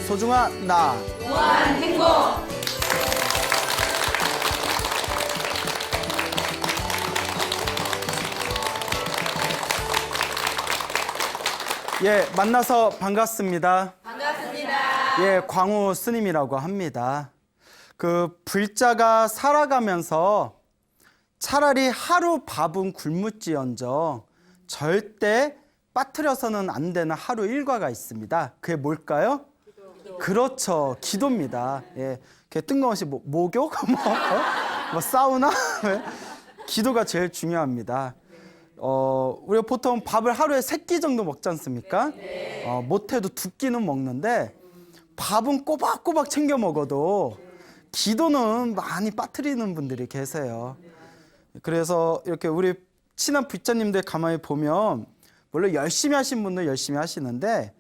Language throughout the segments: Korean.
소중한 나. 무한 행복. 예, 만나서 반갑습니다. 반갑습니다. 예, 광우 스님이라고 합니다. 그 불자가 살아가면서 차라리 하루 밥은 굶을지언정 절대 빠뜨려서는 안 되는 하루 일과가 있습니다. 그게 뭘까요? 그렇죠, 기도입니다. 예, 그 뜬금없이 목욕, 뭐 사우나, 기도가 제일 중요합니다. 우리가 보통 밥을 하루에 3끼 정도 먹지 않습니까? 못해도 2끼는 먹는데 밥은 꼬박꼬박 챙겨 먹어도 기도는 많이 빠뜨리는 분들이 계세요. 그래서 이렇게 우리 친한 불자님들 가만히 보면 물론 열심히 하신 분들 열심히 하시는데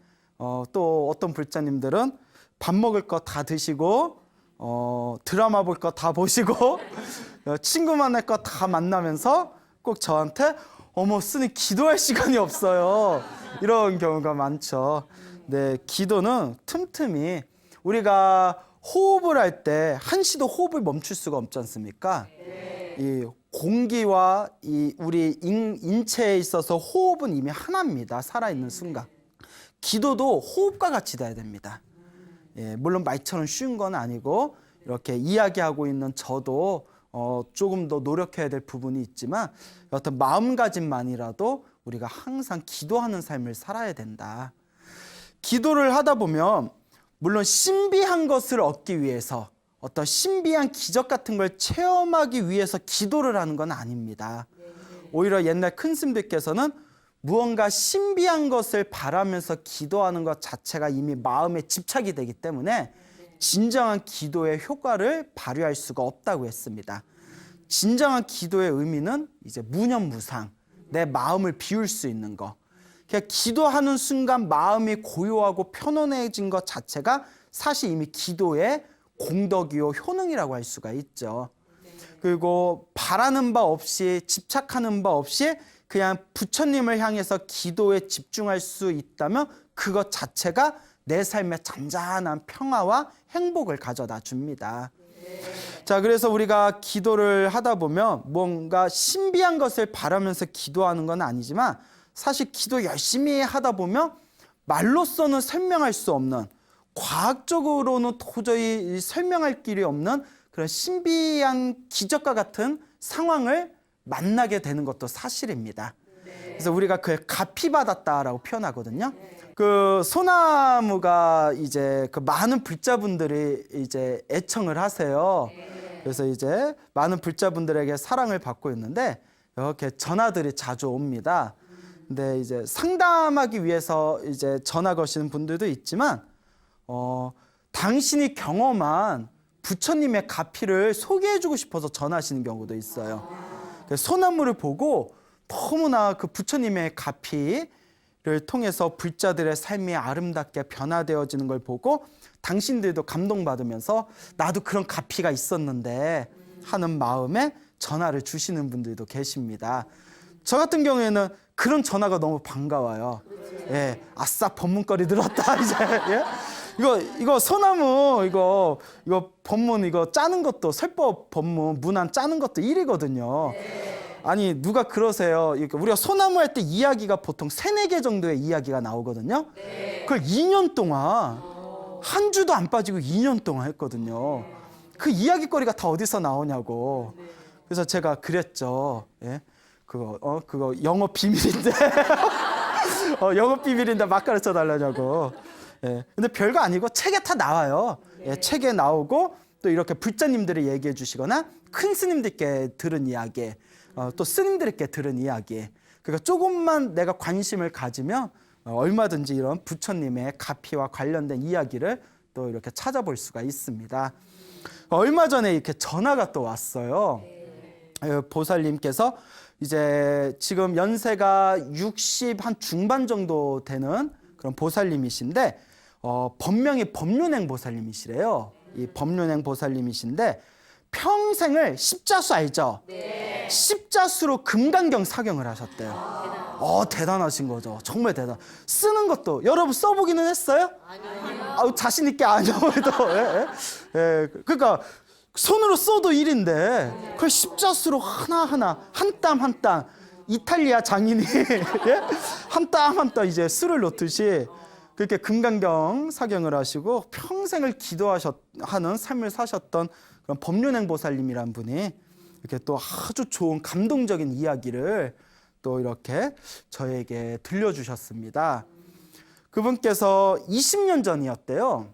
또 어떤 불자님들은 밥 먹을 거 다 드시고 드라마 볼 거 다 보시고 친구 만날 거 다 만나면서 꼭 저한테 어머 스님 기도할 시간이 없어요, 이런 경우가 많죠. 네, 기도는 틈틈이 우리가 호흡을 할 때 한시도 호흡을 멈출 수가 없지 않습니까? 이 공기와 이 우리 인체에 있어서 호흡은 이미 하나입니다. 살아있는 순간. 기도도 호흡과 같이 돼야 됩니다. 예, 물론 말처럼 쉬운 건 아니고 이렇게 이야기하고 있는 저도 조금 더 노력해야 될 부분이 있지만 어떤 마음가짐만이라도 우리가 항상 기도하는 삶을 살아야 된다. 기도를 하다 보면 물론 신비한 것을 얻기 위해서 어떤 신비한 기적 같은 걸 체험하기 위해서 기도를 하는 건 아닙니다. 오히려 옛날 큰 스님들께서는 무언가 신비한 것을 바라면서 기도하는 것 자체가 이미 마음에 집착이 되기 때문에 진정한 기도의 효과를 발휘할 수가 없다고 했습니다. 진정한 기도의 의미는 이제 무념무상, 내 마음을 비울 수 있는 거. 그냥 기도하는 순간 마음이 고요하고 편안해진 것 자체가 사실 이미 기도의 공덕이요 효능이라고 할 수가 있죠. 그리고 바라는 바 없이 집착하는 바 없이 그냥 부처님을 향해서 기도에 집중할 수 있다면 그것 자체가 내 삶에 잔잔한 평화와 행복을 가져다 줍니다. 자, 그래서 우리가 기도를 하다 보면 뭔가 신비한 것을 바라면서 기도하는 건 아니지만 사실 기도 열심히 하다 보면 말로서는 설명할 수 없는, 과학적으로는 도저히 설명할 길이 없는 그런 신비한 기적과 같은 상황을 만나게 되는 것도 사실입니다. 그래서 우리가 그걸 가피받았다라고 표현하거든요. 그 소나무가 이제 그 많은 불자분들이 이제 애청을 하세요. 그래서 이제 많은 불자분들에게 사랑을 받고 있는데 이렇게 전화들이 자주 옵니다. 근데 이제 상담하기 위해서 이제 전화 거시는 분들도 있지만 당신이 경험한 부처님의 가피를 소개해주고 싶어서 전화하시는 경우도 있어요. 소나무를 보고 너무나 그 부처님의 가피를 통해서 불자들의 삶이 아름답게 변화되어지는 걸 보고 당신들도 감동받으면서 나도 그런 가피가 있었는데 하는 마음에 전화를 주시는 분들도 계십니다. 저 같은 경우에는 그런 전화가 너무 반가워요. 예, 아싸 법문거리 들었다 이제. 예? 이거 소나무 이거 법문 이거 짜는 것도 설법 법문 문안 짜는 것도 일이거든요. 아니 누가 그러세요. 우리가 소나무 할 때 이야기가 보통 3-4개 정도의 이야기가 나오거든요. 그걸 2년 동안 한 주도 안 빠지고 2년 동안 했거든요. 그 이야기거리가 다 어디서 나오냐고. 그래서 제가 그랬죠. 예? 그거 영업 비밀인데 영업 비밀인데 막 가르쳐 달라냐고. 예. 근데 별거 아니고 책에 다 나와요. 예, 책에 나오고 또 이렇게 불자님들이 얘기해 주시거나 큰 스님들께 들은 이야기, 또 스님들께 들은 이야기. 그러니까 조금만 내가 관심을 가지면 얼마든지 이런 부처님의 가피와 관련된 이야기를 또 이렇게 찾아볼 수가 있습니다. 얼마 전에 이렇게 전화가 또 왔어요. 보살님께서 이제 지금 연세가 60 한 중반 정도 되는 그런 보살님이신데 법명이 법륜행 보살님이시래요. 이 법륜행 보살님이신데 평생을 십자수 알죠? 네. 십자수로 금강경 사경을 하셨대요. 대단하신 거죠. 정말 대단. 쓰는 것도 여러분 써보기는 했어요? 아니요. 자신 있게 아니요. 그러니까 손으로 써도 일인데 그걸 십자수로 하나하나 한 땀 한 땀 이탈리아 장인이 예? 한 땀 한 땀 이제 술을 놓듯이 그렇게 금강경 사경을 하시고 평생을 기도하는 삶을 사셨던 그런 법륜행보살님이란 분이 이렇게 또 아주 좋은 감동적인 이야기를 또 이렇게 저에게 들려주셨습니다. 그분께서 20년 전이었대요.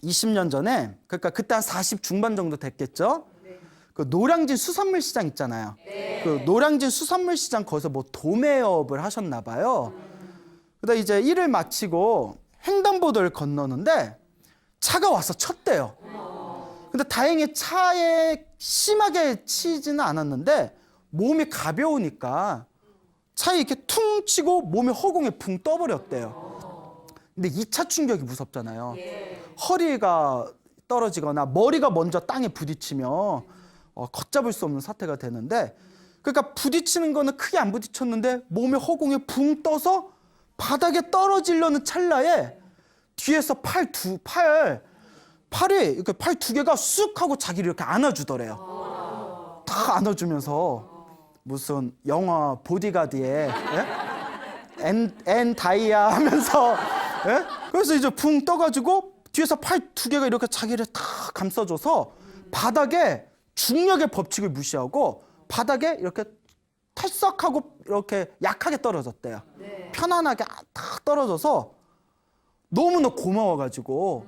20년 전에, 그러니까 그때 한 40 중반 정도 됐겠죠. 그 노량진 수산물 시장 있잖아요. 그 노량진 수산물 시장 거기서 뭐 도매업을 하셨나 봐요. 그러다 이제 일을 마치고 횡단보도를 건너는데 차가 와서 쳤대요. 근데 다행히 차에 심하게 치지는 않았는데 몸이 가벼우니까 차에 이렇게 퉁 치고 몸이 허공에 붕 떠버렸대요. 근데 2차 충격이 무섭잖아요. 허리가 떨어지거나 머리가 먼저 땅에 부딪히면 걷잡을 수 없는 사태가 되는데, 그러니까 부딪히는 거는 크게 안 부딪혔는데 몸이 허공에 붕 떠서 바닥에 떨어지려는 찰나에 뒤에서 팔이 이렇게 팔 두 개가 쑥 하고 자기를 이렇게 안아주더래요. 다 안아주면서 무슨 영화 보디가드에 엔 다이아 하면서 그래서 이제 붕 떠가지고 뒤에서 팔 두 개가 이렇게 자기를 다 감싸줘서 바닥에 중력의 법칙을 무시하고 바닥에 이렇게 털썩하고 이렇게 약하게 떨어졌대요. 편안하게 딱 떨어져서 너무나 고마워가지고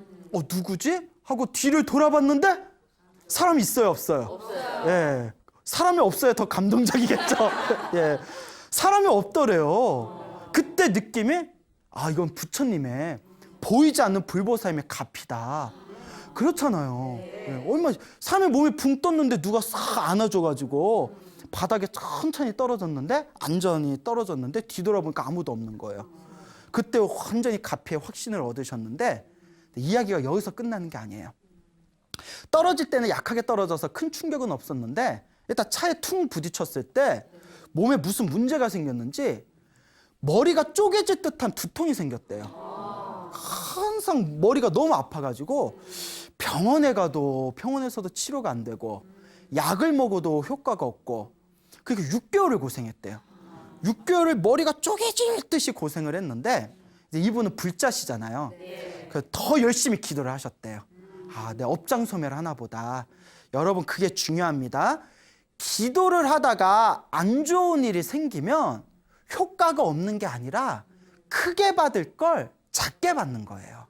누구지? 하고 뒤를 돌아봤는데 사람이 있어요, 없어요? 없어요. 예, 사람이 없어야 더 감동적이겠죠. 예, 사람이 없더래요. 그때 느낌이 이건 부처님의 보이지 않는 불보살님의 가피다. 그렇잖아요. 예, 얼마 사람의 몸이 붕 떴는데 누가 싹 안아줘가지고 바닥에 천천히 떨어졌는데 안전히 떨어졌는데 뒤돌아보니까 아무도 없는 거예요. 그때 완전히 가피의 확신을 얻으셨는데 이야기가 여기서 끝나는 게 아니에요. 떨어질 때는 약하게 떨어져서 큰 충격은 없었는데 일단 차에 퉁 부딪혔을 때 몸에 무슨 문제가 생겼는지 머리가 쪼개질 듯한 두통이 생겼대요. 항상 머리가 너무 아파가지고 병원에 가도 병원에서도 치료가 안 되고 약을 먹어도 효과가 없고 그렇게 6개월을 고생했대요. 6개월을 머리가 쪼개질 듯이 고생을 했는데 이제 이분은 불자시잖아요. 더 열심히 기도를 하셨대요. 내 업장 소멸 하나 보다. 여러분 그게 중요합니다. 기도를 하다가 안 좋은 일이 생기면 효과가 없는 게 아니라 크게 받을 걸 작게 받는 거예요.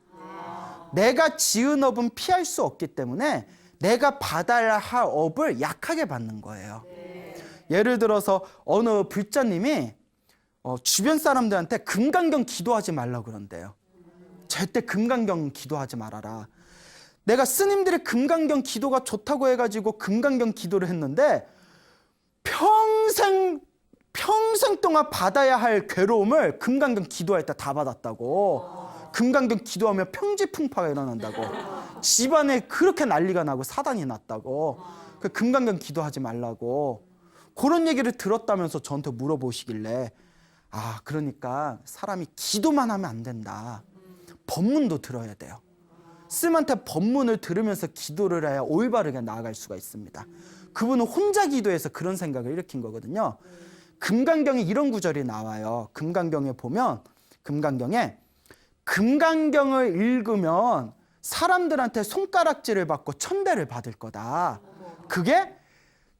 내가 지은 업은 피할 수 없기 때문에 내가 받아야 할 업을 약하게 받는 거예요. 예를 들어서 어느 불자님이 주변 사람들한테 금강경 기도하지 말라고 그런대요. 절대 금강경 기도하지 말아라. 내가 스님들이 금강경 기도가 좋다고 해가지고 금강경 기도를 했는데 평생 동안 받아야 할 괴로움을 금강경 기도할 때 다 받았다고. 금강경 기도하면 평지풍파가 일어난다고. 집안에 그렇게 난리가 나고 사단이 났다고. 그 금강경 기도하지 말라고. 그런 얘기를 들었다면서 저한테 물어보시길래 그러니까 사람이 기도만 하면 안 된다. 법문도 들어야 돼요. 스님한테 법문을 들으면서 기도를 해야 올바르게 나아갈 수가 있습니다. 그분은 혼자 기도해서 그런 생각을 일으킨 거거든요. 금강경에 이런 구절이 나와요. 금강경에 보면 금강경을 읽으면 사람들한테 손가락질을 받고 천대를 받을 거다. 그게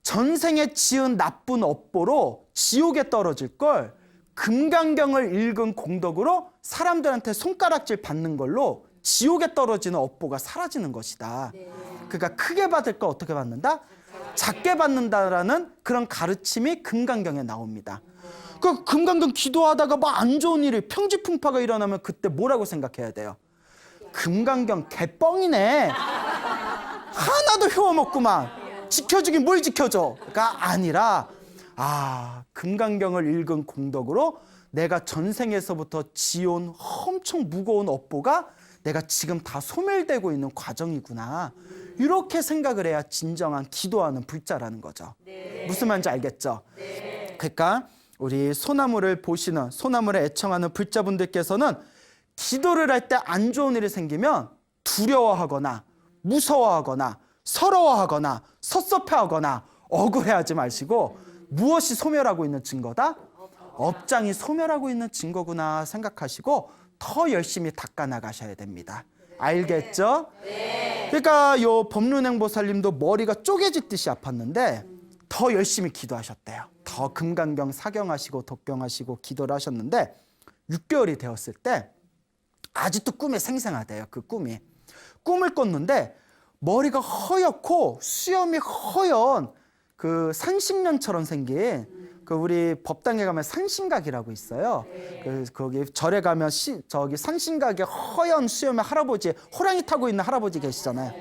전생에 지은 나쁜 업보로 지옥에 떨어질 걸 금강경을 읽은 공덕으로 사람들한테 손가락질 받는 걸로 지옥에 떨어지는 업보가 사라지는 것이다. 그러니까 크게 받을 거 어떻게 받는다? 작게 받는다라는 그런 가르침이 금강경에 나옵니다. 그 금강경 기도하다가 안 좋은 일이 평지풍파가 일어나면 그때 뭐라고 생각해야 돼요? 금강경 개뻥이네. 하나도 효험 없구만. 지켜주긴 뭘 지켜줘가 아니라 금강경을 읽은 공덕으로 내가 전생에서부터 지온 엄청 무거운 업보가 내가 지금 다 소멸되고 있는 과정이구나. 이렇게 생각을 해야 진정한 기도하는 불자라는 거죠. 무슨 말인지 알겠죠? 그러니까 우리 소나무를 보시는, 소나무를 애청하는 불자분들께서는 기도를 할 때 안 좋은 일이 생기면 두려워하거나 무서워하거나 서러워하거나 섭섭해하거나 억울해하지 마시고 무엇이 소멸하고 있는 증거다? 업장이 소멸하고 있는 증거구나 생각하시고 더 열심히 닦아 나가셔야 됩니다. 알겠죠? 그러니까 요 법륜행보살님도 머리가 쪼개지듯이 아팠는데 더 열심히 기도하셨대요. 더 금강경 사경하시고 독경하시고 기도를 하셨는데 6개월이 되었을 때 아직도 꿈에 생생하대요. 그 꿈이. 꿈을 꿨는데 머리가 허옇고 수염이 허연 그 산신령처럼 생긴 그 우리 법당에 가면 산신각이라고 있어요. 그 거기 절에 가면 저기 산신각에 허연 수염의 할아버지, 호랑이 타고 있는 할아버지 계시잖아요.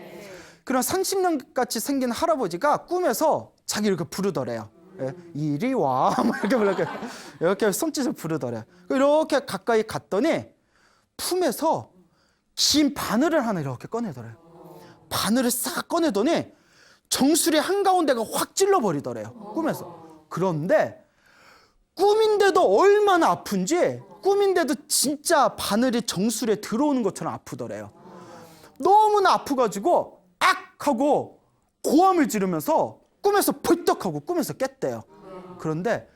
그런 산신령 같이 생긴 할아버지가 꿈에서 자기를 이렇게 부르더래요. 예, 이리 와, 이렇게 손짓을 부르더래요. 이렇게 가까이 갔더니 품에서 긴 바늘을 하나 이렇게 꺼내더래요. 바늘을 싹 꺼내더니 정수리 한가운데가 확 찔러버리더래요. 꿈에서. 그런데 꿈인데도 얼마나 아픈지 꿈인데도 진짜 바늘이 정수리에 들어오는 것처럼 아프더래요. 너무나 아프가지고 악 하고 고함을 지르면서 꿈에서 벌떡하고 꿈에서 깼대요. 그런데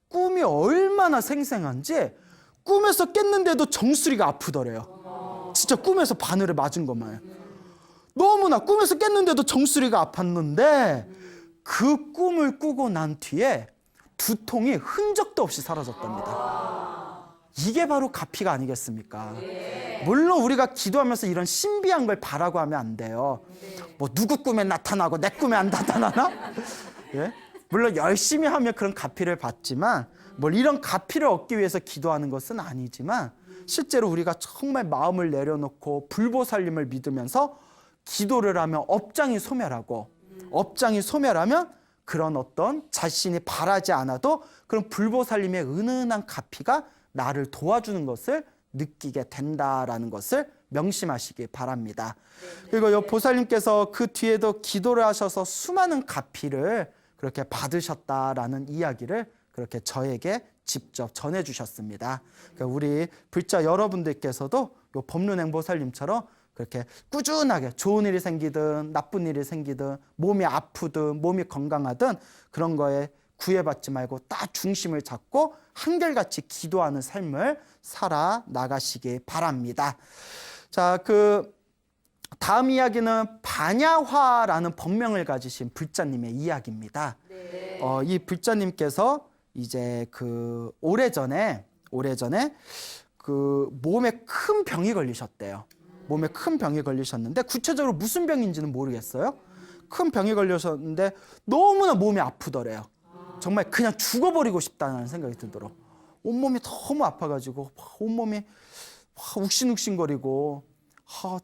꿈이 얼마나 생생한지 꿈에서 깼는데도 정수리가 아프더래요. 진짜 꿈에서 바늘을 맞은 것만. 너무나 꿈에서 깼는데도 정수리가 아팠는데 그 꿈을 꾸고 난 뒤에 두통이 흔적도 없이 사라졌답니다. 이게 바로 가피가 아니겠습니까? 물론 우리가 기도하면서 이런 신비한 걸 바라고 하면 안 돼요. 뭐 누구 꿈에 나타나고 내 꿈에 안 나타나나? 예? 물론 열심히 하면 그런 가피를 받지만 뭘 이런 가피를 얻기 위해서 기도하는 것은 아니지만 실제로 우리가 정말 마음을 내려놓고 불보살님을 믿으면서 기도를 하면 업장이 소멸하고 업장이 소멸하면 그런 어떤 자신이 바라지 않아도 그런 불보살님의 은은한 가피가 나를 도와주는 것을 느끼게 된다라는 것을 명심하시기 바랍니다. 그리고 이 보살님께서 그 뒤에도 기도를 하셔서 수많은 가피를 그렇게 받으셨다라는 이야기를 그렇게 저에게 직접 전해주셨습니다. 그러니까 우리 불자 여러분들께서도 이 법륜행보살님처럼 그렇게 꾸준하게 좋은 일이 생기든 나쁜 일이 생기든 몸이 아프든 몸이 건강하든 그런 거에 구애받지 말고 딱 중심을 잡고 한결같이 기도하는 삶을 살아 나가시기 바랍니다. 자, 그 다음 이야기는 반야화라는 법명을 가지신 불자님의 이야기입니다. 이 불자님께서 이제 그 오래전에 그 몸에 큰 병이 걸리셨대요. 몸에 큰 병이 걸리셨는데 구체적으로 무슨 병인지는 모르겠어요. 큰 병이 걸리셨는데 너무나 몸이 아프더래요. 정말 그냥 죽어버리고 싶다는 생각이 들더라고. 온몸이 너무 아파가지고 온몸이 욱신욱신거리고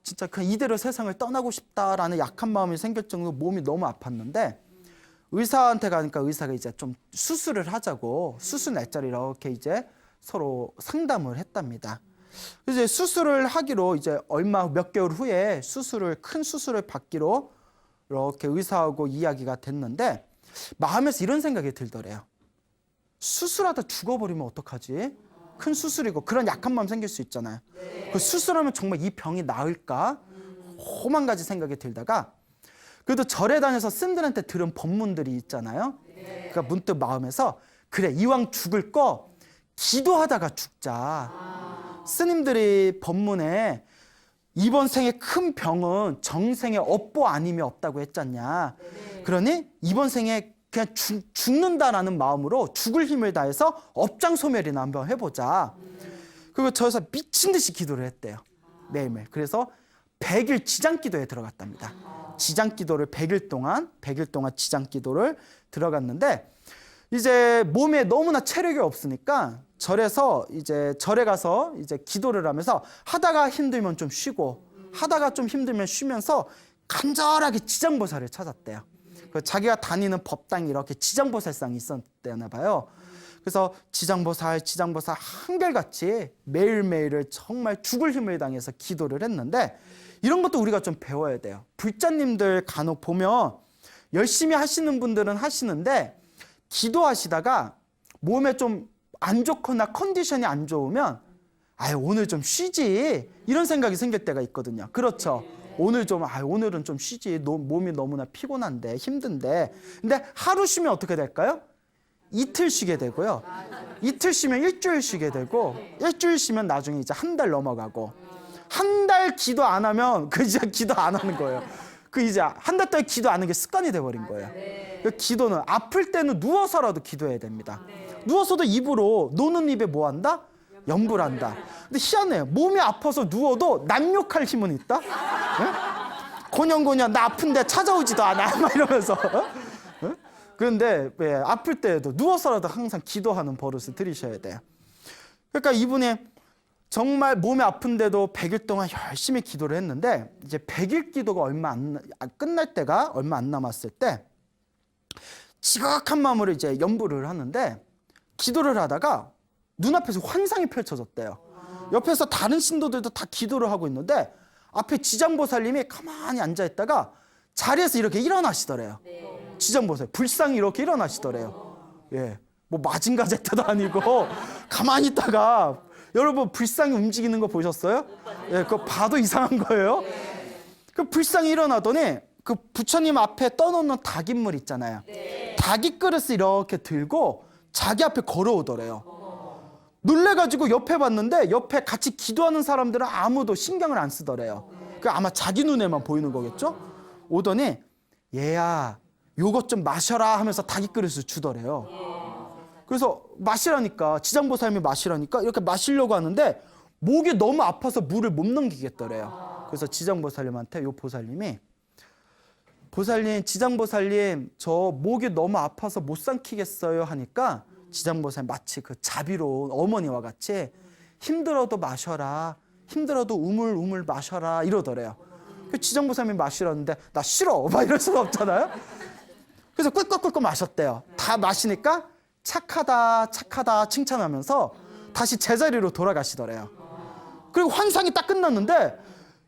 진짜 그냥 이대로 세상을 떠나고 싶다라는 약한 마음이 생길 정도로 몸이 너무 아팠는데 의사한테 가니까 의사가 이제 좀 수술을 하자고 수술 날짜를 이렇게 이제 서로 상담을 했답니다. 이제 수술을 하기로 이제 몇 개월 후에 큰 수술을 받기로 이렇게 의사하고 이야기가 됐는데 마음에서 이런 생각이 들더래요. 수술하다 죽어버리면 어떡하지? 큰 수술이고 그런 약한 마음 생길 수 있잖아요. 그 수술하면 정말 이 병이 나을까? 험한 가지 생각이 들다가 그래도 절에 다녀서 스님들한테 들은 법문들이 있잖아요. 그러니까 문득 마음에서 그래 이왕 죽을 거 기도하다가 죽자. 스님들이 법문에 이번 생에 큰 병은 정생에 업보 아님이 없다고 했잖냐. 그러니 이번 생에 그냥 죽는다라는 마음으로 죽을 힘을 다해서 업장 소멸이나 한번 해보자. 그리고 저에서 미친 듯이 기도를 했대요. 매일매일. 그래서 100일 지장기도에 들어갔답니다. 지장기도를 100일 동안 지장기도를 들어갔는데 이제 몸에 너무나 체력이 없으니까 절에 가서 이제 기도를 하면서 하다가 힘들면 좀 쉬고 하다가 좀 힘들면 쉬면서 간절하게 지장보살을 찾았대요. 자기가 다니는 법당이 이렇게 지장보살상이 있었대나 봐요. 그래서 지장보살 한결같이 매일매일을 정말 죽을 힘을 당해서 기도를 했는데 이런 것도 우리가 좀 배워야 돼요. 불자님들 간혹 보면 열심히 하시는 분들은 하시는데 기도하시다가 몸에 좀 안 좋거나 컨디션이 안 좋으면 아유 오늘 좀 쉬지 이런 생각이 생길 때가 있거든요. 그렇죠. 오늘은 좀 쉬지. 몸이 너무나 피곤한데 힘든데. 근데 하루 쉬면 어떻게 될까요? 이틀 쉬게 되고요. 이틀 쉬면 일주일 쉬게 되고 일주일 쉬면 나중에 이제 한 달 넘어가고 한 달 기도 안 하면 그 이제 기도 안 하는 거예요. 그 이제 한 달 동안 기도 안 하는 게 습관이 돼버린 거예요. 그 기도는 아플 때는 누워서라도 기도해야 됩니다. 누워서도 입으로 노는 입에 뭐 한다? 염불 한다. 근데 희한해요. 몸이 아파서 누워도 남욕할 힘은 있다? 네? 고년고년 나 아픈데 찾아오지도 않아 막 이러면서. 네? 그런데 왜 아플 때에도 누워서라도 항상 기도하는 버릇을 들이셔야 돼요. 그러니까 이분이 정말 몸이 아픈데도 100일 동안 열심히 기도를 했는데 이제 100일 기도가 끝날 때가 얼마 안 남았을 때 지각한 마음으로 이제 염불을 하는데 기도를 하다가 눈앞에서 환상이 펼쳐졌대요. 옆에서 다른 신도들도 다 기도를 하고 있는데 앞에 지장보살님이 가만히 앉아있다가 자리에서 이렇게 일어나시더래요. 지장보살 불상이 이렇게 일어나시더래요. 예, 뭐 마징가제트도 아니고 가만히 있다가 여러분 불상이 움직이는 거 보셨어요? 예, 그거 봐도 이상한 거예요. 그 불상이 일어나더니 그 부처님 앞에 떠놓는 닭인물 있잖아요. 닭이 그릇을 이렇게 들고 자기 앞에 걸어오더래요. 놀래가지고 옆에 봤는데 옆에 같이 기도하는 사람들은 아무도 신경을 안 쓰더래요. 그 아마 자기 눈에만 보이는 거겠죠? 오더니 얘야 요것 좀 마셔라 하면서 닭이 그릇을 주더래요. 그래서 마시라니까 지장보살님이 마시라니까 이렇게 마시려고 하는데 목이 너무 아파서 물을 못 넘기겠더래요. 그래서 지장보살님한테 요 보살님이 보살님 지장보살님 저 목이 너무 아파서 못 삼키겠어요 하니까 지장보살님 마치 그 자비로운 어머니와 같이 힘들어도 마셔라 힘들어도 우물우물 마셔라 이러더래요. 지장보살님이 마시라는데 나 싫어 막 이럴 수가 없잖아요. 그래서 꿀꺽꿀꺽 마셨대요. 다 마시니까 착하다 칭찬하면서 다시 제자리로 돌아가시더래요. 그리고 환상이 딱 끝났는데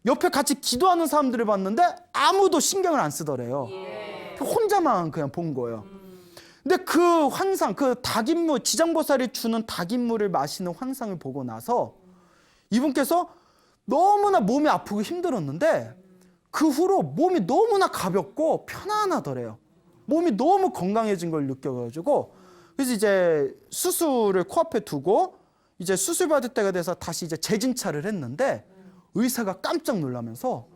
옆에 같이 기도하는 사람들을 봤는데 아무도 신경을 안 쓰더래요. 혼자만 그냥 본 거예요. 근데 그 환상, 그 닭인물, 지장보살이 주는 닭인물을 마시는 환상을 보고 나서 이분께서 너무나 몸이 아프고 힘들었는데 그 후로 몸이 너무나 가볍고 편안하더래요. 몸이 너무 건강해진 걸 느껴가지고 그래서 이제 수술을 코앞에 두고 이제 수술 받을 때가 돼서 다시 이제 재진찰을 했는데 의사가 깜짝 놀라면서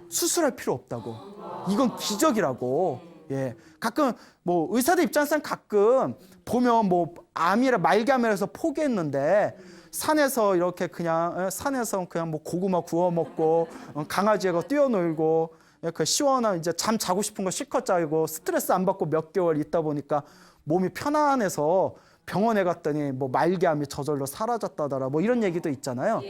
수술할 필요 없다고. 이건 기적이라고. 예. 가끔 뭐 의사들 입장에서는 가끔 보면 뭐 말기암이라서 포기했는데 산에서 이렇게 그냥 산에서 그냥 뭐 고구마 구워 먹고 강아지하고 뛰어놀고 그 시원한 이제 잠 자고 싶은 거 실컷 자고 스트레스 안 받고 몇 개월 있다 보니까 몸이 편안해서 병원에 갔더니 뭐 말기암이 저절로 사라졌다더라 뭐 이런 얘기도 있잖아요.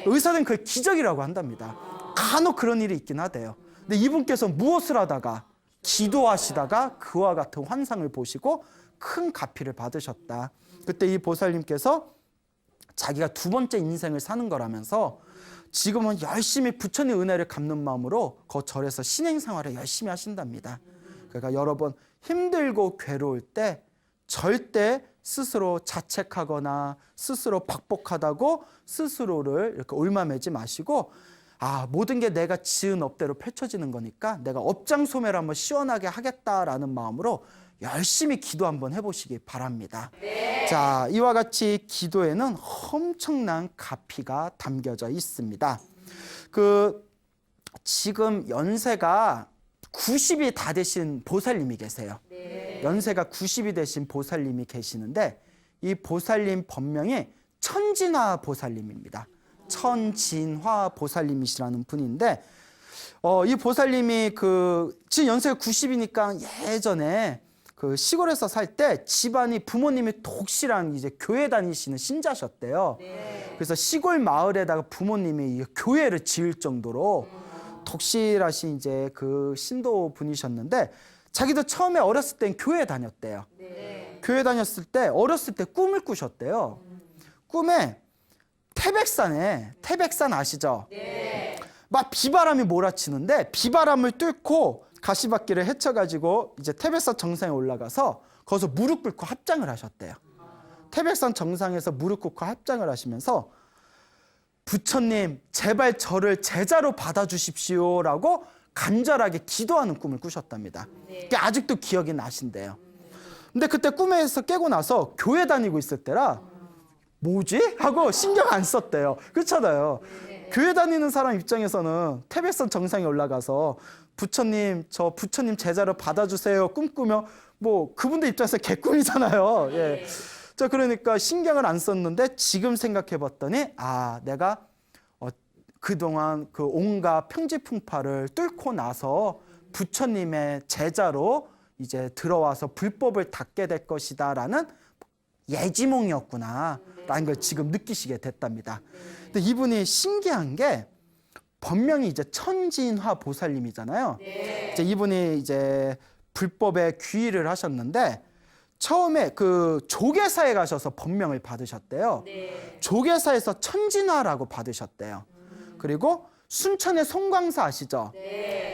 의사들은 그걸 기적이라고 한답니다. 간혹 그런 일이 있긴 하대요. 근데 이분께서 무엇을 하다가 기도하시다가 그와 같은 환상을 보시고 큰 가피를 받으셨다. 그때 이 보살님께서 자기가 두 번째 인생을 사는 거라면서 지금은 열심히 부처님 은혜를 갚는 마음으로 그 절에서 신행 생활을 열심히 하신답니다. 그러니까 여러분 힘들고 괴로울 때 절대 스스로 자책하거나 스스로 박복하다고 스스로를 이렇게 옳마매지 마시고 모든 게 내가 지은 업대로 펼쳐지는 거니까 내가 업장소매를 한번 시원하게 하겠다라는 마음으로 열심히 기도 한번 해보시기 바랍니다. 자, 이와 같이 기도에는 엄청난 가피가 담겨져 있습니다. 지금 연세가 90이 다 되신 보살님이 계세요. 연세가 90이 되신 보살님이 계시는데 이 보살님 법명이 천진화 보살님입니다. 천진화 보살님이시라는 분인데 이 보살님이 지금 연세가 90이니까 예전에 시골에서 살 때 집안이 부모님이 독실한 이제 교회 다니시는 신자셨대요. 그래서 시골 마을에다가 부모님이 교회를 지을 정도로 독실하신 이제 신도 분이셨는데 자기도 처음에 어렸을 땐 교회 다녔대요. 교회 다녔을 때 어렸을 때 꿈을 꾸셨대요. 꿈에 태백산 아시죠? 막 비바람이 몰아치는데 비바람을 뚫고 가시밭길을 헤쳐가지고 이제 태백산 정상에 올라가서 거기서 무릎 꿇고 합장을 하셨대요. 태백산 정상에서 무릎 꿇고 합장을 하시면서 부처님 제발 저를 제자로 받아주십시오라고 간절하게 기도하는 꿈을 꾸셨답니다. 그게 아직도 기억이 나신대요. 근데 그때 꿈에서 깨고 나서 교회 다니고 있을 때라 뭐지? 하고 신경 안 썼대요. 그렇잖아요. 교회 다니는 사람 입장에서는 태백산 정상에 올라가서 부처님 저 부처님 제자로 받아주세요 꿈꾸며 뭐 그분들 입장에서 개꿈이잖아요. 예. 자 그러니까 신경을 안 썼는데 지금 생각해 봤더니 아 내가 그동안 그 온갖 평지풍파를 뚫고 나서 부처님의 제자로 이제 들어와서 불법을 닦게 될 것이다라는 예지몽이었구나라는 걸 지금 느끼시게 됐답니다. 근데 이분이 신기한 게 본명이 이제 천진화 보살님이잖아요. 이제 이분이 이제 불법에 귀의를 하셨는데 처음에 그 조계사에 가셔서 법명을 받으셨대요. 조계사에서 천진화라고 받으셨대요. 그리고 순천의 송광사 아시죠?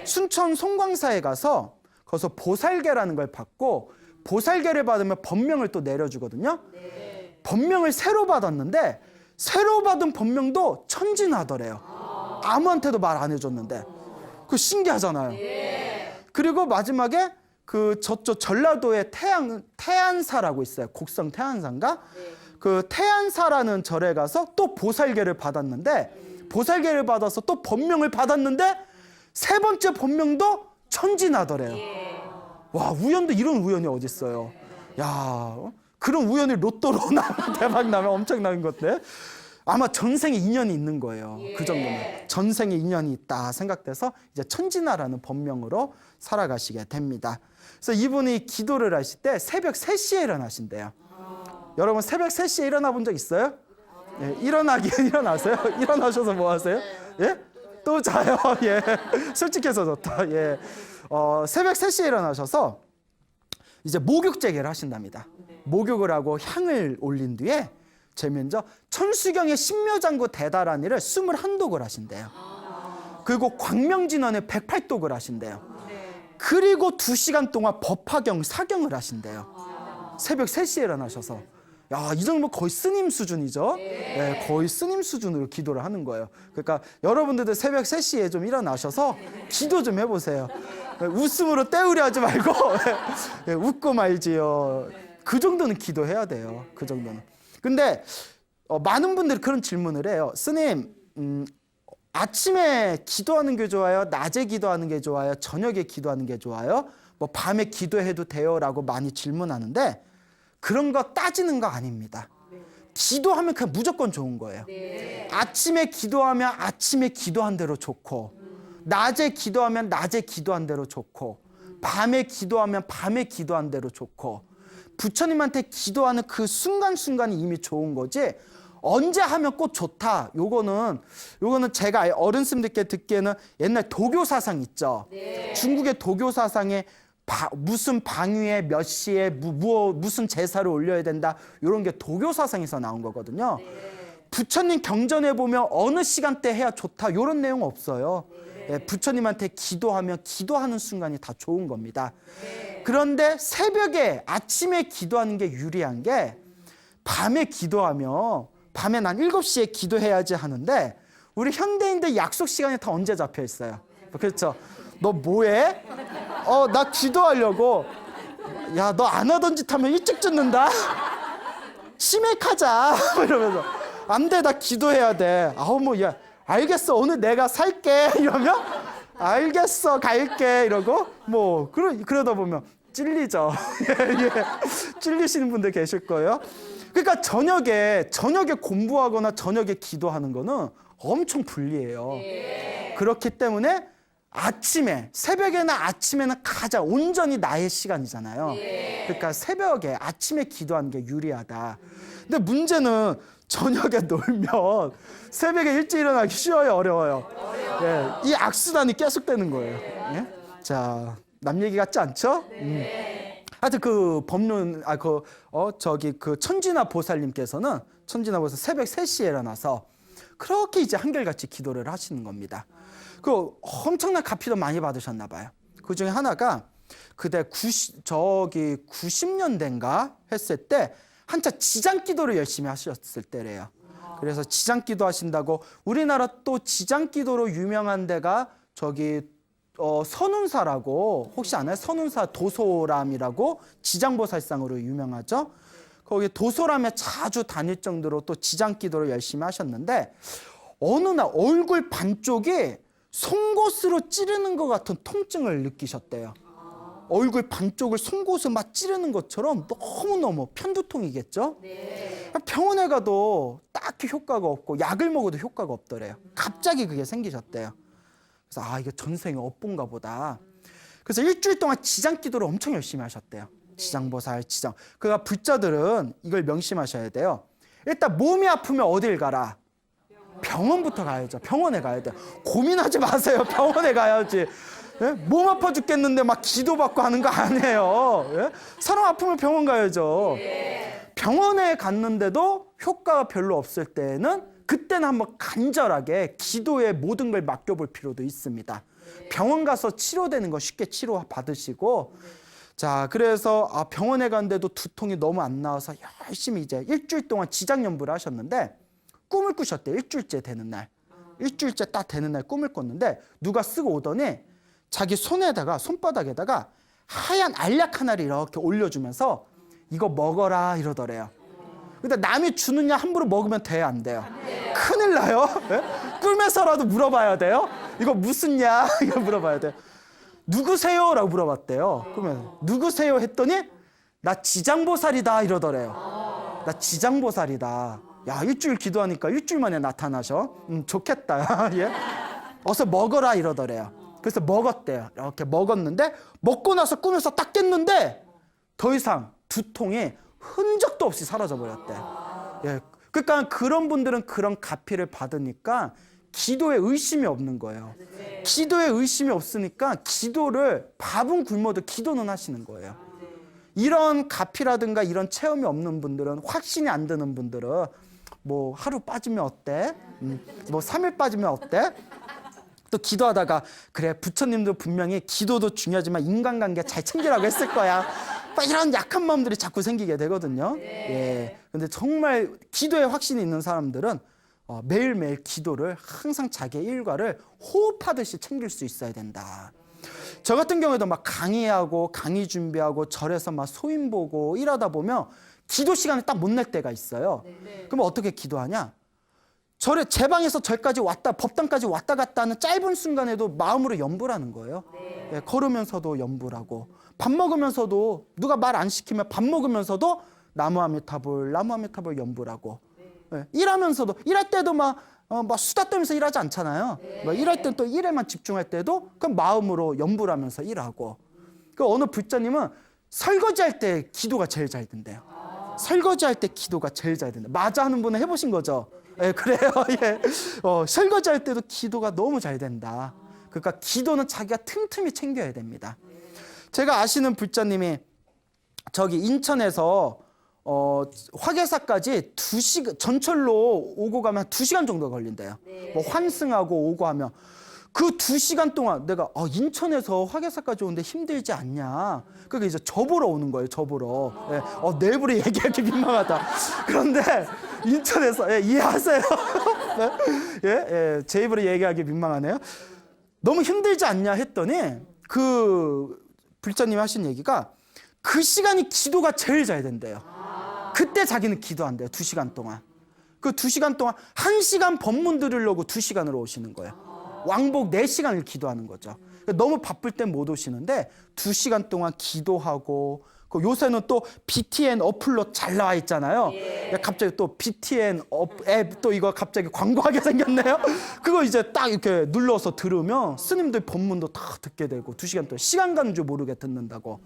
순천 송광사에 가서 거기서 보살계라는 걸 받고 보살계를 받으면 법명을 또 내려주거든요. 법명을 새로 받았는데 새로 받은 법명도 천진화더래요. 아무한테도 말 안 해줬는데 그 신기하잖아요. 그리고 마지막에 그 저쪽 전라도에 태안사라고 있어요. 곡성 태안사인가? 그 태안사라는 절에 가서 또 보살계를 받았는데 보살계를 받아서 또 법명을 받았는데 세 번째 법명도 천진하더래요. 와 우연도 이런 우연이 어딨어요. 야 그런 우연이 로또로 나면 대박 나면 엄청난 건데 아마 전생에 인연이 있는 거예요. 그 정도면 전생에 인연이 있다 생각돼서 이제 천진하라는 법명으로 살아가시게 됩니다. 그래서 이분이 기도를 하실 때 새벽 3시에 일어나신대요. 여러분 새벽 3시에 일어나 본 적 있어요? 예, 일어나긴 일어나세요? 일어나셔서 뭐 하세요? 예? 또 자요? 예. 솔직해서 좋다. 예. 새벽 3시에 일어나셔서 이제 목욕제기를 하신답니다. 목욕을 하고 향을 올린 뒤에 제일 먼저 천수경의 신묘장구 대다라니를 21독을 하신대요. 그리고 광명진원의 108독을 하신대요. 그리고 2시간 동안 법화경 사경을 하신대요. 새벽 3시에 일어나셔서. 야, 이 정도면 거의 스님 수준이죠. 네, 거의 스님 수준으로 기도를 하는 거예요. 그러니까 여러분들도 새벽 3시에 좀 일어나셔서 기도 좀 해보세요. 웃음으로 때우려 하지 말고 웃고 말지요. 그 정도는 기도해야 돼요. 그 정도는. 근데 많은 분들이 그런 질문을 해요. 스님, 아침에 기도하는 게 좋아요? 낮에 기도하는 게 좋아요? 저녁에 기도하는 게 좋아요? 뭐 밤에 기도해도 돼요? 라고 많이 질문하는데 그런 거 따지는 거 아닙니다. 기도하면 그냥 무조건 좋은 거예요. 아침에 기도하면 아침에 기도한 대로 좋고 낮에 기도하면 낮에 기도한 대로 좋고 밤에 기도하면 밤에 기도한 대로 좋고 부처님한테 기도하는 그 순간순간이 이미 좋은 거지 언제 하면 꼭 좋다. 요거는 제가 어른 스님들께 듣기에는 옛날 도교 사상 있죠. 중국의 도교 사상에 무슨 방위에 몇 시에 무슨 제사를 올려야 된다. 이런 게 도교 사상에서 나온 거거든요. 부처님 경전에 보면 어느 시간대 해야 좋다. 이런 내용 없어요. 예, 부처님한테 기도하면 기도하는 순간이 다 좋은 겁니다. 그런데 새벽에 아침에 기도하는 게 유리한 게 밤에 기도하면 밤에 난 7시에 기도해야지 하는데 우리 현대인들 약속 시간이 다 언제 잡혀 있어요. 그렇죠? 너 뭐해? 나 기도하려고. 야, 너 안 하던 짓 하면 일찍 죽는다. 치맥하자. 이러면서 안 돼, 나 기도해야 돼. 야, 알겠어. 오늘 내가 살게. 이러면 알겠어, 갈게. 이러고 그러다 보면 찔리죠. 예. 찔리시는 분들 계실 거예요. 그러니까 저녁에 공부하거나 저녁에 기도하는 거는 엄청 불리해요. 그렇기 때문에 새벽에나 아침에는 가장 온전히 나의 시간이잖아요. 그러니까 새벽에 아침에 기도하는 게 유리하다. 근데 문제는 저녁에 놀면 새벽에 일찍 일어나기 쉬워요, 어려워요? 예, 이 악순환이 계속되는 거예요. 예? 자, 남 얘기 같지 않죠? 하여튼 그 법론 그 천진화 보살님께서는 새벽 3시에 일어나서 그렇게 이제 한결같이 기도를 하시는 겁니다. 그 엄청난 가피도 많이 받으셨나 봐요. 그 중에 하나가 그때 90년대인가 했을 때 한참 지장 기도를 열심히 하셨을 때래요. 그래서 지장기도 하신다고. 우리나라 또 지장기도로 유명한 데가 저기 선운사라고, 혹시 아나요? 선운사 도소람이라고 지장보살상으로 유명하죠. 거기 도소람에 자주 다닐 정도로 또 지장기도를 열심히 하셨는데, 어느 날 얼굴 반쪽이 송곳으로 찌르는 것 같은 통증을 느끼셨대요. 얼굴 반쪽을 송곳으로 막 찌르는 것처럼 너무너무 편두통이겠죠? 병원에 가도 딱히 효과가 없고 약을 먹어도 효과가 없더래요. 갑자기 그게 생기셨대요. 그래서 이게 전생에 업본가 보다. 그래서 일주일 동안 지장기도를 엄청 열심히 하셨대요. 지장보살, 지장. 그러니까 불자들은 이걸 명심하셔야 돼요. 일단 몸이 아프면 어딜 가라? 병원부터 가야죠. 병원에 가야 돼요. 고민하지 마세요. 병원에 가야지. 예? 몸 아파 죽겠는데 막 기도받고 하는 거 아니에요. 예? 사람 아프면 병원 가야죠. 병원에 갔는데도 효과가 별로 없을 때는 그때는 한번 간절하게 기도에 모든 걸 맡겨볼 필요도 있습니다. 병원 가서 치료되는 거 쉽게 치료 받으시고, 자, 그래서 병원에 갔는데도 두통이 너무 안 나와서 열심히 이제 일주일 동안 지장연부를 하셨는데 꿈을 꾸셨대요. 일주일째 되는 날. 일주일째 딱 되는 날 꿈을 꿨는데 누가 쓰고 오더니 자기 손바닥에다가 하얀 알약 하나를 이렇게 올려주면서 이거 먹어라 이러더래요. 근데 남이 주는 약 함부로 먹으면 돼요, 안 돼요? 큰일 나요. 네? 꿈에서라도 물어봐야 돼요. 이거 무슨 약? 이거 물어봐야 돼요. 누구세요? 라고 물어봤대요. 그러면 누구세요? 했더니 나 지장보살이다 이러더래요. 나 지장보살이다. 야, 일주일 기도하니까 일주일 만에 나타나셔. 좋겠다. 예? 어서 먹어라 이러더래요. 그래서 먹었대요. 이렇게 먹었는데 먹고 나서 꿈에서 딱 깼는데 더 이상 두통이 흔적도 없이 사라져 버렸대. 예. 그러니까 그런 분들은 그런 가피를 받으니까 기도에 의심이 없는 거예요. 기도에 의심이 없으니까 기도를 밥은 굶어도 기도는 하시는 거예요. 이런 가피라든가 이런 체험이 없는 분들은, 확신이 안 드는 분들은 뭐 하루 빠지면 어때? 뭐 3일 빠지면 어때? 또 기도하다가 그래, 부처님도 분명히 기도도 중요하지만 인간관계 잘 챙기라고 했을 거야. 막 이런 약한 마음들이 자꾸 생기게 되거든요. 예. 근데 정말 기도에 확신이 있는 사람들은 매일매일 기도를 항상 자기의 일과를 호흡하듯이 챙길 수 있어야 된다. 저 같은 경우에도 막 강의하고 강의 준비하고 절에서 막 소인 보고 일하다 보면 기도 시간을 딱 못 낼 때가 있어요. 그럼 어떻게 기도하냐? 절에 제 방에서 절까지 왔다, 법당까지 왔다 갔다 하는 짧은 순간에도 마음으로 염불하는 거예요. 예, 걸으면서도 염불하고, 밥 먹으면서도 누가 말 안 시키면 밥 먹으면서도 나무아미타불 나무아미타불 염불하고, 예, 일하면서도, 일할 때도 막 수다 떨면서 일하지 않잖아요. 일할 때 또 일에만 집중할 때도 그럼 마음으로 염불하면서 일하고. 그 어느 불자님은 설거지할 때 기도가 제일 잘 된대요. 설거지할 때 기도가 제일 잘 된다. 맞아 하는 분은 해보신 거죠? 예, 그래요. 예. 설거지할 때도 기도가 너무 잘 된다. 그러니까 기도는 자기가 틈틈이 챙겨야 됩니다. 제가 아시는 불자님이 저기 인천에서 화계사까지 2시간, 전철로 오고 가면 2시간 정도 걸린대요. 뭐 환승하고 오고 하면 그 2시간 동안 내가 인천에서 화계사까지 오는데 힘들지 않냐. 그러니까 이제 저보러 오는 거예요. 저보러. 예, 내부로 얘기하기 민망하다. 그런데 인천에서, 예, 이해하세요? 예, 예, 제 입으로 얘기하기 민망하네요. 너무 힘들지 않냐 했더니 그 불자님이 하신 얘기가 그 시간이 기도가 제일 잘 된대요. 그때 자기는 기도한대요. 2시간 동안. 그 2시간 동안 1시간 법문 들으려고 2시간으로 오시는 거예요. 왕복 4시간을 기도하는 거죠. 너무 바쁠 땐 못 오시는데 2시간 동안 기도하고, 요새는 또 BTN 어플로 잘 나와 있잖아요. 갑자기 또 BTN 앱 또 이거 갑자기 광고하게 생겼네요. 그거 이제 딱 이렇게 눌러서 들으면 스님들 법문도 다 듣게 되고 2시간 동안 시간 가는 줄 모르게 듣는다고.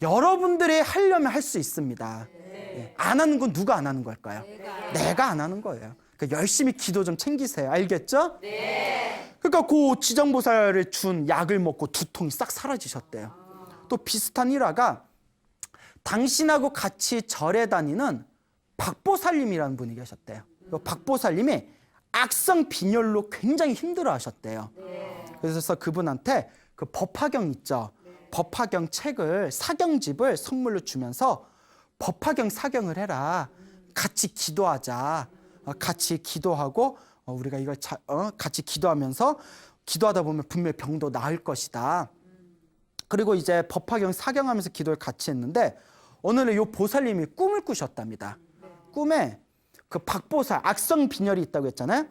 여러분들이 하려면 할 수 있습니다. 안 하는 건 누가 안 하는 걸까요? 내가 안 하는 거예요. 그러니까 열심히 기도 좀 챙기세요. 알겠죠? 그러니까 그 지장보살을 준 약을 먹고 두통이 싹 사라지셨대요. 또 비슷한 일화가 당신하고 같이 절에 다니는 박보살님이라는 분이 계셨대요. 박보살님이 악성 빈혈로 굉장히 힘들어하셨대요. 그래서 그분한테 그 법화경 있죠. 법화경 책을, 사경집을 선물로 주면서 법화경 사경을 해라. 같이 기도하자. 같이 기도하고 우리가 이걸 같이 기도하면서 기도하다 보면 분명히 병도 나을 것이다. 그리고 이제 법화경 사경하면서 기도를 같이 했는데 어느 날 이 보살님이 꿈을 꾸셨답니다. 꿈에 그 박보살 악성빈혈이 있다고 했잖아요.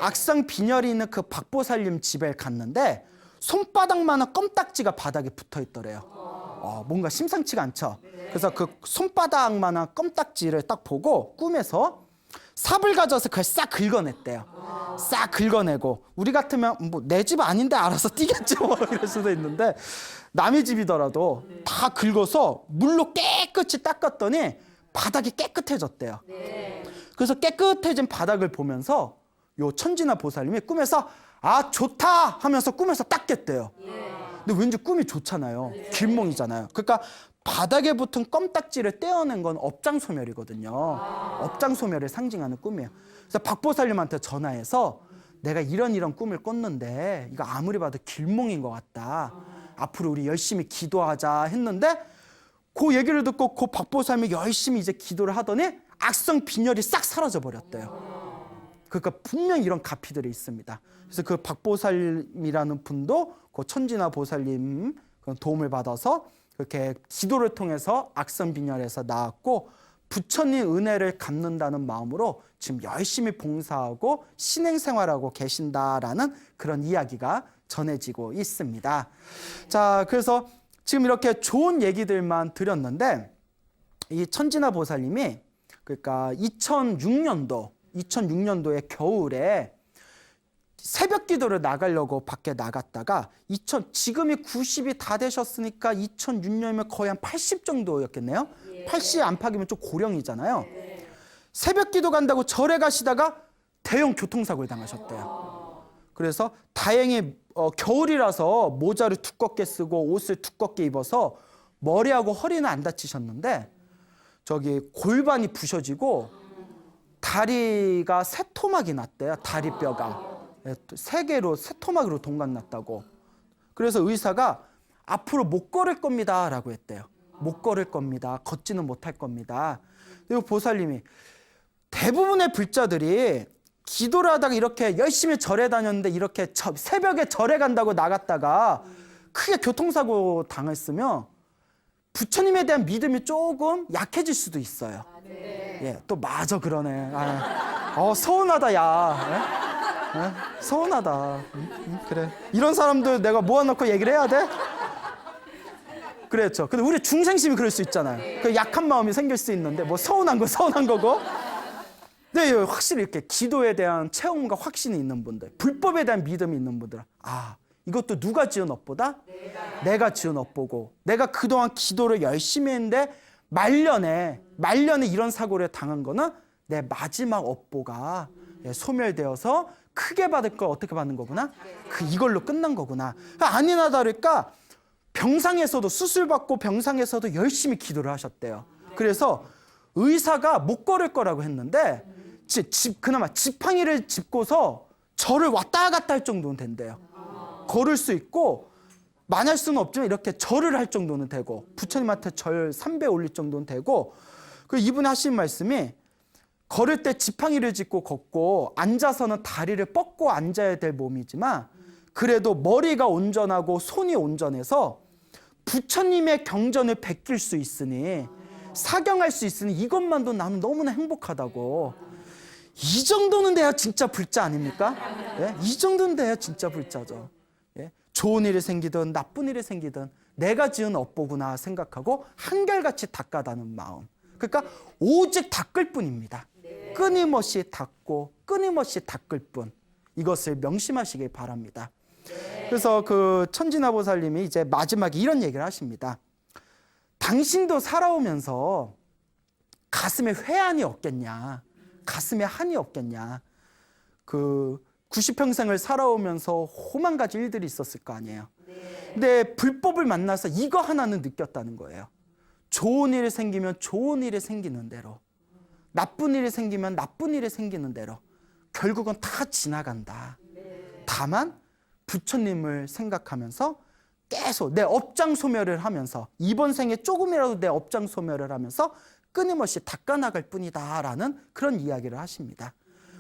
악성빈혈이 있는 그 박보살님 집에 갔는데 손바닥만한 껌딱지가 바닥에 붙어 있더래요. 뭔가 심상치가 않죠. 그래서 그 손바닥만한 껌딱지를 딱 보고 꿈에서 삽을 가져서 그걸 싹 긁어냈대요. 싹 긁어내고 우리 같으면 뭐 내 집 아닌데 알아서 뛰겠죠 뭐 이럴 수도 있는데 남의 집이더라도 다 긁어서 물로 깨끗이 닦았더니 바닥이 깨끗해졌대요. 그래서 깨끗해진 바닥을 보면서 요 천지나 보살님이 꿈에서 아 좋다 하면서 꿈에서 닦겠대요. 근데 왠지 꿈이 좋잖아요. 길몽이잖아요. 그러니까 바닥에 붙은 껌딱지를 떼어낸 건 업장소멸이거든요. 업장소멸을 상징하는 꿈이에요. 그래서 박보살님한테 전화해서 내가 이런 꿈을 꿨는데 이거 아무리 봐도 길몽인 것 같다. 앞으로 우리 열심히 기도하자 했는데 그 얘기를 듣고 그 박보살님이 열심히 이제 기도를 하더니 악성 빈혈이 싹 사라져 버렸대요. 그러니까 분명히 이런 가피들이 있습니다. 그래서 그 박보살님이라는 분도 그 천지나 보살님 도움을 받아서 그렇게 기도를 통해서 악성 빈혈에서 나았고 부처님 은혜를 갚는다는 마음으로 지금 열심히 봉사하고 신행생활하고 계신다라는 그런 이야기가 전해지고 있습니다. 자, 그래서 지금 이렇게 좋은 얘기들만 드렸는데 이 천지나 보살님이 그러니까 2006년도에 겨울에 새벽 기도를 나가려고 밖에 나갔다가 지금이 90이 다 되셨으니까 2006년이면 거의 한 80 정도였겠네요. 80 안팎이면 좀 고령이잖아요. 새벽 기도 간다고 절에 가시다가 대형 교통사고를 당하셨대요. 그래서 다행히 겨울이라서 모자를 두껍게 쓰고 옷을 두껍게 입어서 머리하고 허리는 안 다치셨는데 저기 골반이 부셔지고 다리가 세 토막이 났대요. 다리뼈가. 세 토막으로 동각났다고. 그래서 의사가 앞으로 못 걸을 겁니다 라고 했대요. 못 걸을 겁니다. 걷지는 못할 겁니다. 그리고 보살님이 대부분의 불자들이 기도를 하다가 이렇게 열심히 절에 다녔는데 이렇게 새벽에 절에 간다고 나갔다가 크게 교통사고 당했으면 부처님에 대한 믿음이 조금 약해질 수도 있어요. 예, 또 마저 그러네. 서운하다 야. 서운하다. 그래. 이런 사람들 내가 모아놓고 얘기를 해야 돼? 그랬죠. 근데 우리 중생심이 그럴 수 있잖아요. 그 약한 마음이 생길 수 있는데 뭐 서운한 거 서운한 거고. 네, 확실히 이렇게 기도에 대한 체험과 확신이 있는 분들, 불법에 대한 믿음이 있는 분들, 이것도 누가 지은 업보다? 내가 지은 업보고, 내가 그동안 기도를 열심히 했는데 말년에 이런 사고를 당한 거는 내 마지막 업보가 소멸되어서 크게 받을 걸 어떻게 받는 거구나? 이걸로 끝난 거구나. 아니나 다를까 병상에서도 수술받고 병상에서도 열심히 기도를 하셨대요. 그래서 의사가 못 걸을 거라고 했는데 그나마 지팡이를 짚고서 절을 왔다 갔다 할 정도는 된대요. 걸을 수 있고 만할 수는 없지만 이렇게 절을 할 정도는 되고 부처님한테 절 3배 올릴 정도는 되고 그 이분이 하신 말씀이 걸을 때 지팡이를 짚고 걷고 앉아서는 다리를 뻗고 앉아야 될 몸이지만 그래도 머리가 온전하고 손이 온전해서 부처님의 경전을 베낄 수 있으니 사경할 수 있으니 이것만도 나는 너무나 행복하다고. 이 정도는 돼야 진짜 불자 아닙니까? 예? 이 정도는 돼야 진짜 불자죠. 예? 좋은 일이 생기든 나쁜 일이 생기든 내가 지은 업보구나 생각하고 한결같이 닦아다는 마음. 그러니까 오직 닦을 뿐입니다. 끊임없이 닦고 끊임없이 닦을 뿐. 이것을 명심하시길 바랍니다. 그래서 그 천지나보살님이 이제 마지막에 이런 얘기를 하십니다. 당신도 살아오면서 가슴에 회한이 없겠냐? 가슴에 한이 없겠냐? 그 90평생을 살아오면서 험한 가지 일들이 있었을 거 아니에요. 근데 불법을 만나서 이거 하나는 느꼈다는 거예요. 좋은 일이 생기면 좋은 일이 생기는 대로, 나쁜 일이 생기면 나쁜 일이 생기는 대로 결국은 다 지나간다. 다만 부처님을 생각하면서 계속 내 업장 소멸을 하면서 이번 생에 조금이라도 내 업장 소멸을 하면서 끊임없이 닦아나갈 뿐이다라는 그런 이야기를 하십니다.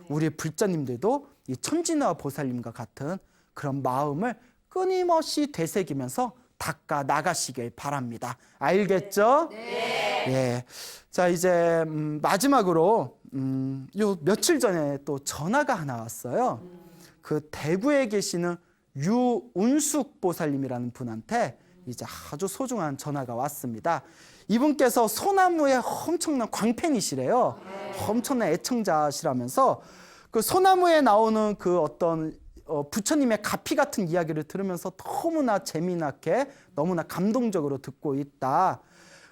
우리 불자님들도 이 천진화 보살님과 같은 그런 마음을 끊임없이 되새기면서 닦아 나가시길 바랍니다. 알겠죠? 네. 예. 자, 이제 마지막으로 요 며칠 전에 또 전화가 하나 왔어요. 그 대구에 계시는 유운숙 보살님이라는 분한테 이제 아주 소중한 전화가 왔습니다. 이분께서 소나무의 엄청난 광팬이시래요. 엄청난 애청자시라면서 그 소나무에 나오는 그 어떤 부처님의 가피 같은 이야기를 들으면서 너무나 재미나게 너무나 감동적으로 듣고 있다.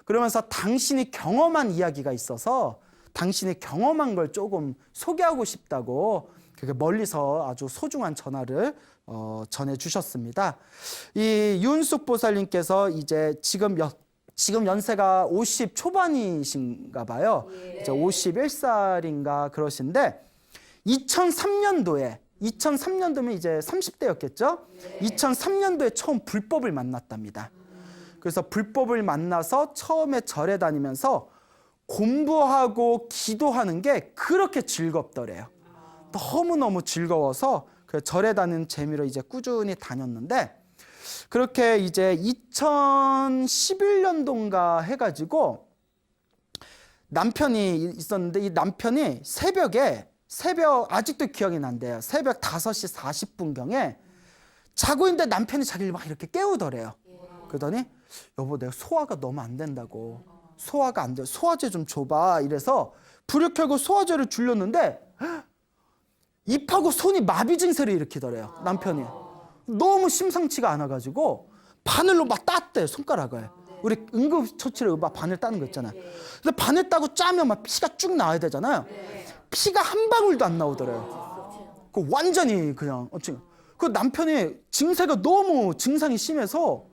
그러면서 당신이 경험한 이야기가 있어서 당신이 경험한 걸 조금 소개하고 싶다고 그게 멀리서 아주 소중한 전화를 전해주셨습니다. 이 유은숙 보살님께서 이제 지금 연세가 50 초반이신가 봐요. 이제 51살인가 그러신데 2003년도면 이제 30대였겠죠? 2003년도에 처음 불법을 만났답니다. 그래서 불법을 만나서 처음에 절에 다니면서 공부하고 기도하는 게 그렇게 즐겁더래요. 너무너무 즐거워서 그 절에 다니는 재미로 이제 꾸준히 다녔는데 그렇게 이제 2011년도인가 해가지고 남편이 있었는데 이 남편이 새벽 아직도 기억이 난대요. 새벽 5시 40분경에 자고 있는데 남편이 자기를 막 이렇게 깨우더래요. 그러더니 여보 내가 소화가 너무 안 된다고. 소화가 안 돼. 소화제 좀 줘봐. 이래서 불을 켜고 소화제를 줄였는데 입하고 손이 마비 증세를 일으키더래요. 남편이. 너무 심상치가 않아가지고 바늘로 막 땄대요. 손가락을. 우리 응급처치로 막 바늘 따는 거 있잖아요. 근데 바늘 따고 짜면 막 피가 쭉 나와야 되잖아요. 피가 한 방울도 안 나오더래요. 그 완전히 그냥 그 남편이 증세가 너무 증상이 심해서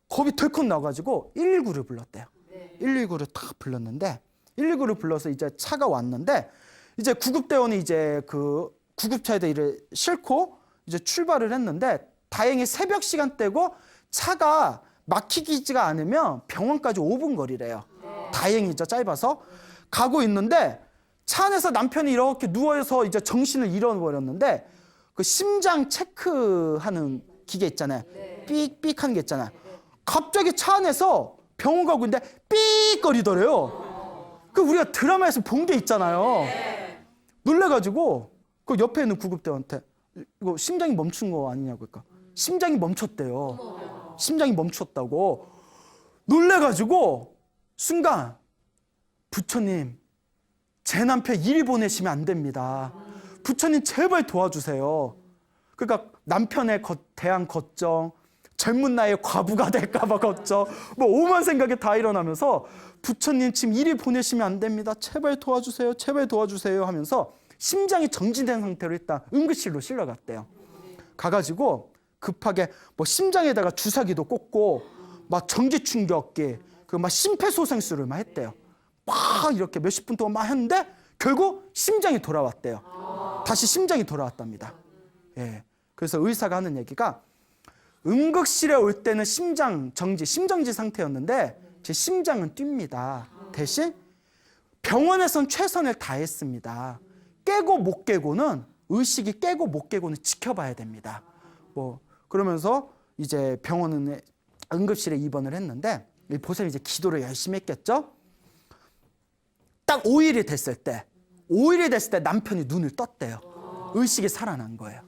겁이 덜컥 나가지고 119를 불렀대요. 119를 탁 불렀는데 119를 불러서 이제 차가 왔는데 이제 구급대원이 이제 그 구급차에다 이를 싣고 이제 출발을 했는데 다행히 새벽 시간대고 차가 막히지가 않으면 병원까지 5분 거리래요. 다행이죠. 짧아서 가고 있는데 차 안에서 남편이 이렇게 누워서 이제 정신을 잃어버렸는데 그 심장 체크하는 기계 있잖아요. 삑삑 하는 게 있잖아요. 갑자기 차 안에서 병원 가고 있는데 삑거리더래요. 그 우리가 드라마에서 본 게 있잖아요. 놀래가지고 그 옆에 있는 구급대원한테 이거 심장이 멈춘 거 아니냐고 그러니까 심장이 멈췄대요. 심장이 멈췄다고 놀래가지고 순간 부처님 제 남편 이리 보내시면 안 됩니다. 부처님 제발 도와주세요. 그러니까 남편에 대한 걱정, 젊은 나이에 과부가 될까봐 걱정, 뭐 오만 생각이 다 일어나면서 부처님 지금 이리 보내시면 안 됩니다. 제발 도와주세요. 제발 도와주세요 하면서 심장이 정지된 상태로 일단 응급실로 실려갔대요. 가가지고 급하게 뭐 심장에다가 주사기도 꽂고 막 전기 충격기, 그 막 심폐소생술을 막 했대요. 막 이렇게 몇십 분 동안 막 했는데 결국 심장이 돌아왔대요. 다시 심장이 돌아왔답니다. 예. 그래서 의사가 하는 얘기가 응급실에 올 때는 심정지 상태였는데 제 심장은 뜁니다. 대신 병원에선 최선을 다했습니다. 깨고 못 깨고는 의식이 깨고 못 깨고는 지켜봐야 됩니다. 뭐 그러면서 이제 병원은 응급실에 입원을 했는데 이 보살이 이제 기도를 열심히 했겠죠. 딱 5일이 됐을 때 남편이 눈을 떴대요. 의식이 살아난 거예요.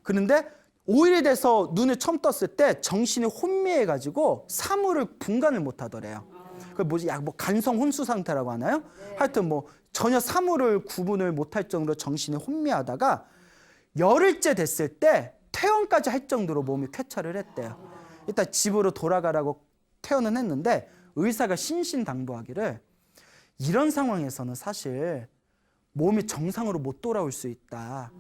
그런데 5일이 돼서 눈을 처음 떴을 때 정신이 혼미해가지고 사물을 분간을 못 하더래요. 그 뭐지, 뭐 간성 혼수 상태라고 하나요? 하여튼 뭐 전혀 사물을 구분을 못할 정도로 정신이 혼미하다가 열흘째 됐을 때 퇴원까지 할 정도로 몸이 쾌차를 했대요. 일단 집으로 돌아가라고 퇴원은 했는데 의사가 신신당부하기를 이런 상황에서는 사실 몸이 정상으로 못 돌아올 수 있다.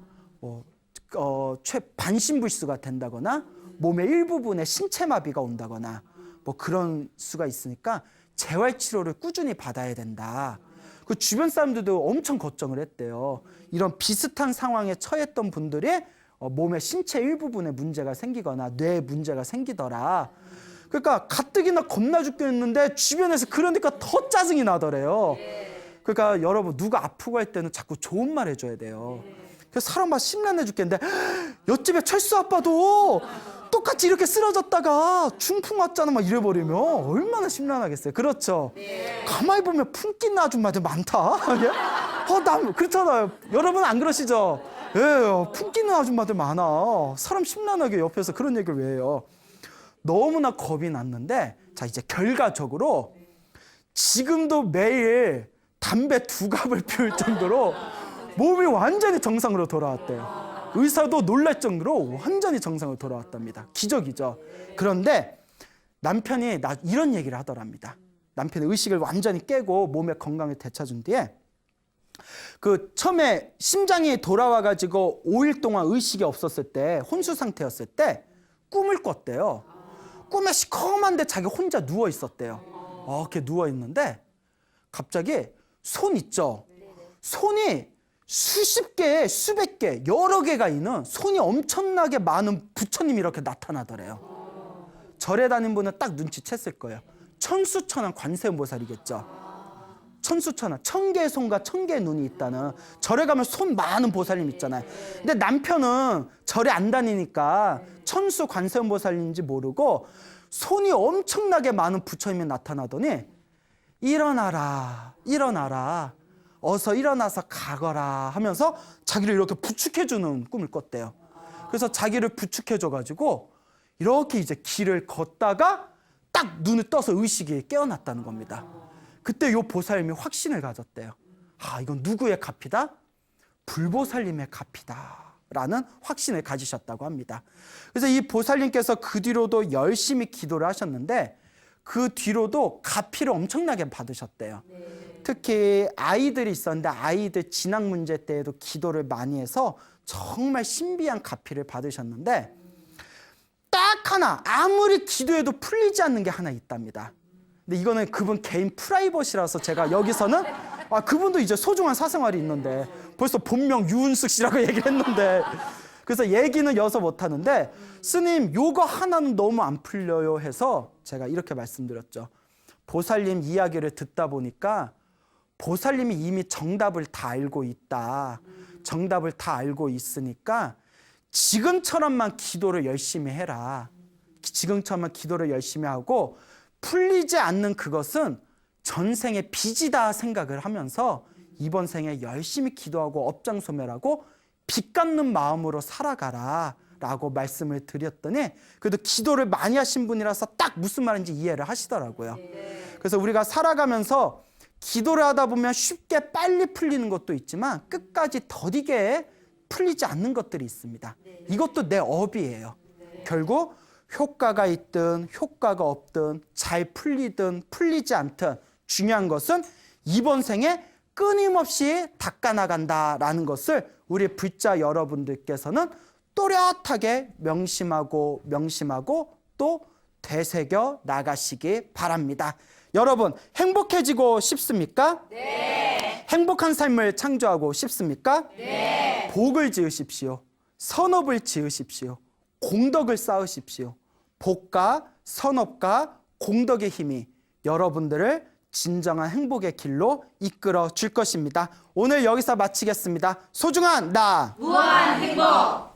반신불수가 된다거나 몸의 일부분에 신체마비가 온다거나 뭐 그런 수가 있으니까 재활치료를 꾸준히 받아야 된다. 그 주변 사람들도 엄청 걱정을 했대요. 이런 비슷한 상황에 처했던 분들이 몸의 신체 일부분에 문제가 생기거나 뇌에 문제가 생기더라. 그러니까 가뜩이나 겁나 죽겠는데 주변에서 그러니까 더 짜증이 나더래요. 그러니까 여러분 누가 아프고 할 때는 자꾸 좋은 말 해줘야 돼요. 그래서 사람 막 심란해 죽겠는데 옆집에 철수 아빠도 똑같이 이렇게 쓰러졌다가 중풍 왔잖아 막 이래버리면 얼마나 심란하겠어요. 그렇죠? 가만히 보면 품기는 아줌마들 많다. 나 그렇잖아요. 여러분 안 그러시죠? 예, 품기는 아줌마들 많아. 사람 심란하게 옆에서 그런 얘기를 왜 해요? 너무나 겁이 났는데 자 이제 결과적으로 지금도 매일 담배 2갑을 피울 정도로 몸이 완전히 정상으로 돌아왔대요. 의사도 놀랄 정도로 완전히 정상으로 돌아왔답니다. 기적이죠. 그런데 남편이 이런 얘기를 하더랍니다. 남편의 의식을 완전히 깨고 몸의 건강을 되찾은 뒤에 그 처음에 심장이 돌아와가지고 5일 동안 의식이 없었을 때 혼수 상태였을 때 꿈을 꿨대요. 꿈에 시커먼데 자기 혼자 누워 있었대요. 이렇게 누워 있는데 갑자기 손 있죠. 손이 수십 개, 수백 개, 여러 개가 있는 손이 엄청나게 많은 부처님이 이렇게 나타나더래요. 절에 다닌 분은 딱 눈치챘을 거예요. 천수천왕 관세음보살이겠죠. 천수천왕, 1000개의 손과 1000개의 눈이 있다는. 절에 가면 손 많은 보살님 있잖아요. 근데 남편은 절에 안 다니니까 천수 관세음보살인지 모르고 손이 엄청나게 많은 부처님이 나타나더니 일어나라, 일어나라. 어서 일어나서 가거라 하면서 자기를 이렇게 부축해주는 꿈을 꿨대요. 그래서 자기를 부축해줘가지고 이렇게 이제 길을 걷다가 딱 눈을 떠서 의식이 깨어났다는 겁니다. 그때 요 보살님이 확신을 가졌대요. 이건 누구의 값이다? 불보살님의 값이다 라는 확신을 가지셨다고 합니다. 그래서 이 보살님께서 그 뒤로도 열심히 기도를 하셨는데 그 뒤로도 가피를 엄청나게 받으셨대요. 특히 아이들이 있었는데 아이들 진학 문제 때에도 기도를 많이 해서 정말 신비한 가피를 받으셨는데 딱 하나 아무리 기도해도 풀리지 않는 게 하나 있답니다. 근데 이거는 그분 개인 프라이버시라서 제가 여기서는 그분도 이제 소중한 사생활이 있는데 벌써 본명 유은숙 씨라고 얘기를 했는데 그래서 얘기는 여서 못하는데 스님 요거 하나는 너무 안 풀려요 해서 제가 이렇게 말씀드렸죠. 보살님 이야기를 듣다 보니까 보살님이 이미 정답을 다 알고 있다. 정답을 다 알고 있으니까 지금처럼만 기도를 열심히 해라. 지금처럼만 기도를 열심히 하고 풀리지 않는 그것은 전생의 빚이다 생각을 하면서 이번 생에 열심히 기도하고 업장소멸하고 빚 갚는 마음으로 살아가라 라고 말씀을 드렸더니 그래도 기도를 많이 하신 분이라서 딱 무슨 말인지 이해를 하시더라고요. 그래서 우리가 살아가면서 기도를 하다 보면 쉽게 빨리 풀리는 것도 있지만 끝까지 더디게 풀리지 않는 것들이 있습니다. 이것도 내 업이에요. 결국 효과가 있든 효과가 없든 잘 풀리든 풀리지 않든 중요한 것은 이번 생에 끊임없이 닦아나간다라는 것을 우리 불자 여러분들께서는 또렷하게 명심하고 또 되새겨 나가시기 바랍니다. 여러분 행복해지고 싶습니까? 네. 행복한 삶을 창조하고 싶습니까? 네. 복을 지으십시오. 선업을 지으십시오. 공덕을 쌓으십시오. 복과 선업과 공덕의 힘이 여러분들을 진정한 행복의 길로 이끌어 줄 것입니다. 오늘 여기서 마치겠습니다. 소중한 나 무한 행복